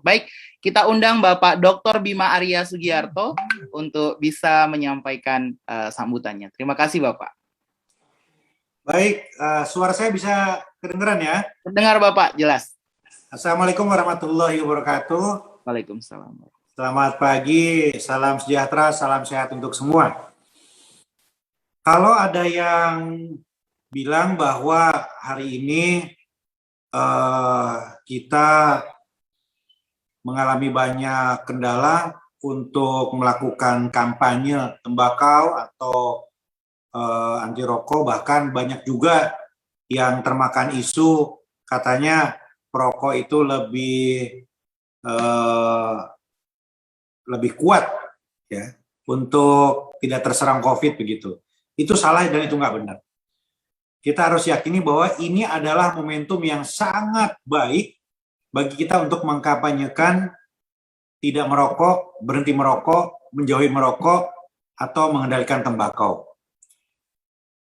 Baik, kita undang Bapak Dr. Bima Arya Sugiarto untuk bisa menyampaikan sambutannya. Terima kasih Bapak. Baik, suara saya bisa kedengeran ya? Terdengar Bapak, jelas. Assalamualaikum warahmatullahi wabarakatuh. Waalaikumsalam. Selamat pagi, salam sejahtera, salam sehat untuk semua. Kalau ada yang bilang bahwa hari ini kita mengalami banyak kendala untuk melakukan kampanye tembakau atau anti rokok, bahkan banyak juga yang termakan isu katanya perokok itu lebih kuat ya untuk tidak terserang COVID begitu. Itu salah dan itu nggak benar. Kita harus yakini bahwa ini adalah momentum yang sangat baik bagi kita untuk mengkampanyekan tidak merokok, berhenti merokok, menjauhi merokok, atau mengendalikan tembakau.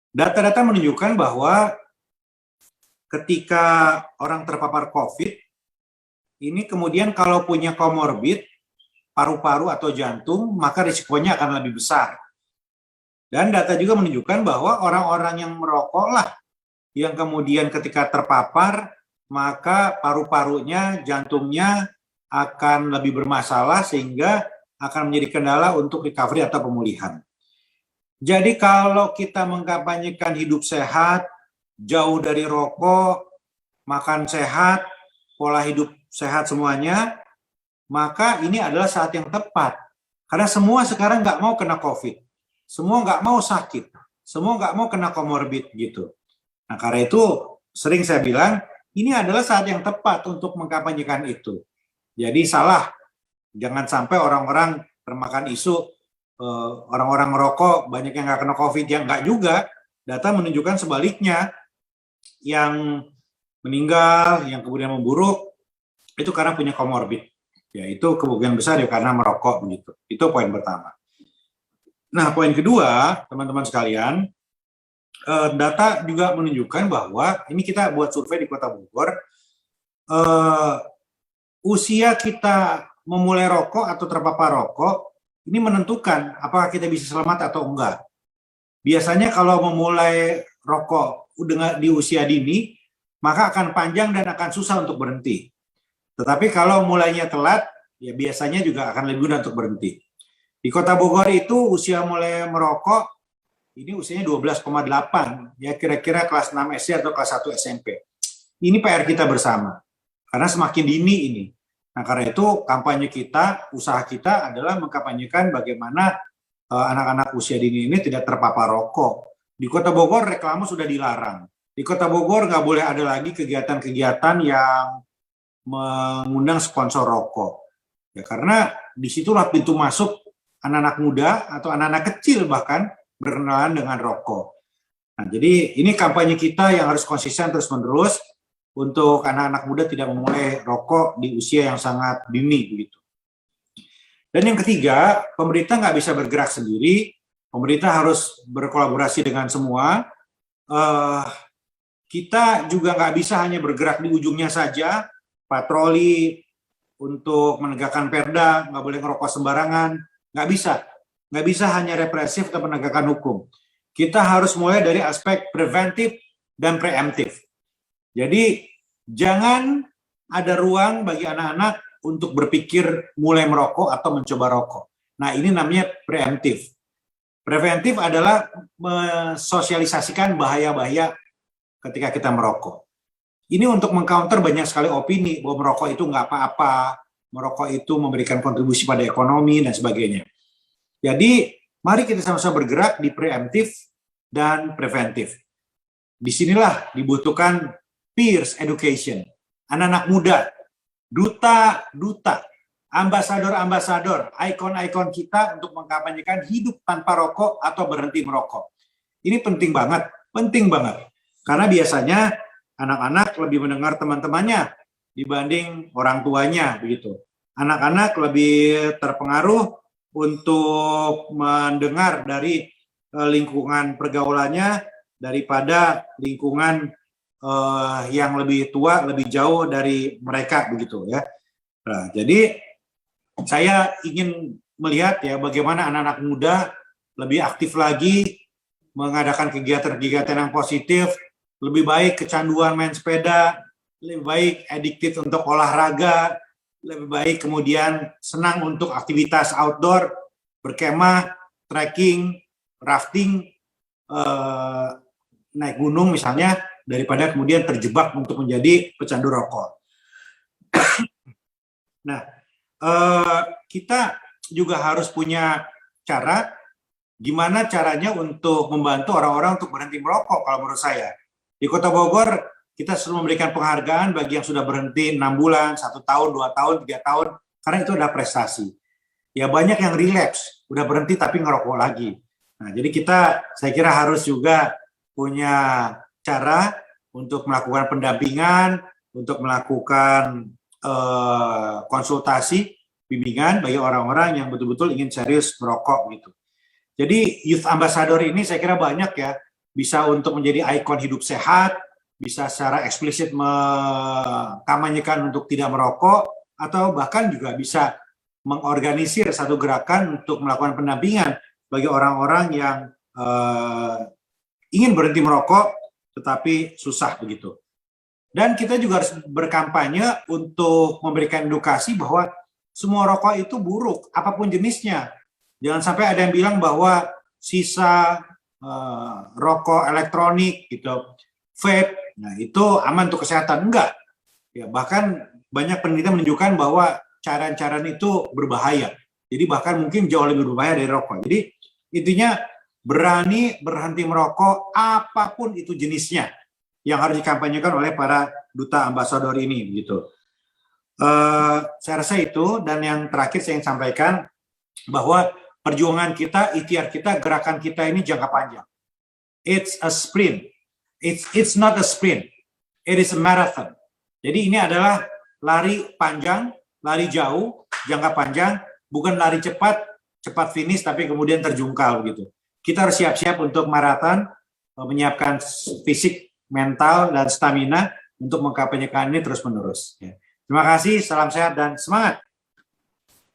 Data-data menunjukkan bahwa ketika orang terpapar COVID, ini kemudian kalau punya komorbid, paru-paru atau jantung, maka risikonya akan lebih besar. Dan data juga menunjukkan bahwa orang-orang yang merokoklah yang kemudian ketika terpapar, maka paru-parunya, jantungnya akan lebih bermasalah sehingga akan menjadi kendala untuk recovery atau pemulihan. Jadi kalau kita mengkampanyekan hidup sehat, jauh dari rokok, makan sehat, pola hidup sehat semuanya, maka ini adalah saat yang tepat. Karena semua sekarang nggak mau kena COVID. Semua nggak mau sakit. Semua nggak mau kena komorbid gitu. Nah, karena itu sering saya bilang, ini adalah saat yang tepat untuk mengkampanyekan itu. Jadi salah. Jangan sampai orang-orang termakan isu, orang-orang merokok, banyak yang nggak kena COVID. Ya nggak juga. Data menunjukkan sebaliknya. Yang meninggal, yang kemudian memburuk, itu karena punya komorbid. Ya, itu kemungkinan besar ya karena merokok begitu. Itu poin pertama. Nah, poin kedua, teman-teman sekalian, data juga menunjukkan bahwa ini kita buat survei di Kota Bogor, usia kita memulai rokok atau terpapar rokok ini menentukan apakah kita bisa selamat atau enggak. Biasanya kalau memulai rokok di usia dini, maka akan panjang dan akan susah untuk berhenti. Tetapi kalau mulainya telat, ya biasanya juga akan lebih mudah untuk berhenti. Di Kota Bogor itu usia mulai merokok, ini usianya 12,8, ya kira-kira kelas 6 SD atau kelas 1 SMP. Ini PR kita bersama, karena semakin dini ini. Nah, karena itu kampanye kita, usaha kita adalah mengkampanyekan bagaimana anak-anak usia dini ini tidak terpapar rokok. Di Kota Bogor reklame sudah dilarang. Di Kota Bogor nggak boleh ada lagi kegiatan-kegiatan yang mengundang sponsor rokok. Ya, karena disitulah pintu masuk anak-anak muda atau anak-anak kecil bahkan berkenalan dengan rokok. Nah, jadi ini kampanye kita yang harus konsisten terus-menerus untuk anak-anak muda tidak memulai rokok di usia yang sangat dini begitu. Dan yang ketiga, pemerintah nggak bisa bergerak sendiri, pemerintah harus berkolaborasi dengan semua. Kita juga nggak bisa hanya bergerak di ujungnya saja, patroli untuk menegakkan perda, nggak boleh ngerokok sembarangan, nggak bisa hanya represif atau penegakan hukum. Kita harus mulai dari aspek preventif dan preemptif. Jadi jangan ada ruang bagi anak-anak untuk berpikir mulai merokok atau mencoba rokok. Nah, ini namanya preemptif. Preventif adalah mensosialisasikan bahaya-bahaya ketika kita merokok. Ini untuk mengcounter banyak sekali opini bahwa merokok itu nggak apa-apa, merokok itu memberikan kontribusi pada ekonomi dan sebagainya. Jadi, mari kita sama-sama bergerak di preemptif dan preventif. Disinilah dibutuhkan peers education, anak-anak muda, duta-duta, ambasador-ambasador, ikon-ikon kita untuk mengkampanyekan hidup tanpa rokok atau berhenti merokok. Ini penting banget. Karena biasanya anak-anak lebih mendengar teman-temannya dibanding orang tuanya begitu. Anak-anak lebih terpengaruh untuk mendengar dari lingkungan pergaulannya daripada lingkungan yang lebih tua, lebih jauh dari mereka begitu ya. Nah, jadi saya ingin melihat ya bagaimana anak-anak muda lebih aktif lagi mengadakan kegiatan-kegiatan yang positif, lebih baik kecanduan main sepeda, lebih baik addicted untuk olahraga, lebih baik kemudian senang untuk aktivitas outdoor, berkemah, trekking, rafting, naik gunung misalnya, daripada kemudian terjebak untuk menjadi pecandu rokok. Nah, kita juga harus punya cara gimana caranya untuk membantu orang-orang untuk berhenti merokok kalau menurut saya. Di Kota Bogor, kita selalu memberikan penghargaan bagi yang sudah berhenti 6 bulan, 1 tahun, 2 tahun, 3 tahun, karena itu adalah prestasi. Ya banyak yang relapse, udah berhenti tapi ngerokok lagi. Nah, jadi saya kira harus juga punya cara untuk melakukan pendampingan, untuk melakukan konsultasi, bimbingan bagi orang-orang yang betul-betul ingin serius merokok gitu. Jadi Youth Ambassador ini saya kira banyak ya, bisa untuk menjadi ikon hidup sehat, bisa secara eksplisit mengkampanyekan untuk tidak merokok, atau bahkan juga bisa mengorganisir satu gerakan untuk melakukan pendampingan bagi orang-orang yang ingin berhenti merokok tetapi susah begitu. Dan kita juga harus berkampanye untuk memberikan edukasi bahwa semua rokok itu buruk, apapun jenisnya. Jangan sampai ada yang bilang bahwa sisa rokok elektronik gitu, vape, nah itu aman untuk kesehatan. Enggak. Ya, bahkan banyak penelitian menunjukkan bahwa cairan-cairan itu berbahaya. Jadi bahkan mungkin jauh lebih berbahaya dari rokok. Jadi intinya berani berhenti merokok apapun itu jenisnya yang harus dikampanyekan oleh para duta ambasador ini gitu. Saya rasa itu, dan yang terakhir saya ingin sampaikan bahwa perjuangan kita, ikhtiar kita, gerakan kita ini jangka panjang. It's a sprint. It's not a sprint. It is a marathon. Jadi ini adalah lari panjang, lari jauh, jangka panjang, bukan lari cepat finish tapi kemudian terjungkal begitu. Kita harus siap-siap untuk maraton, menyiapkan fisik, mental, dan stamina untuk mengkampanyekan ini terus-menerus. Terima kasih, salam sehat dan semangat.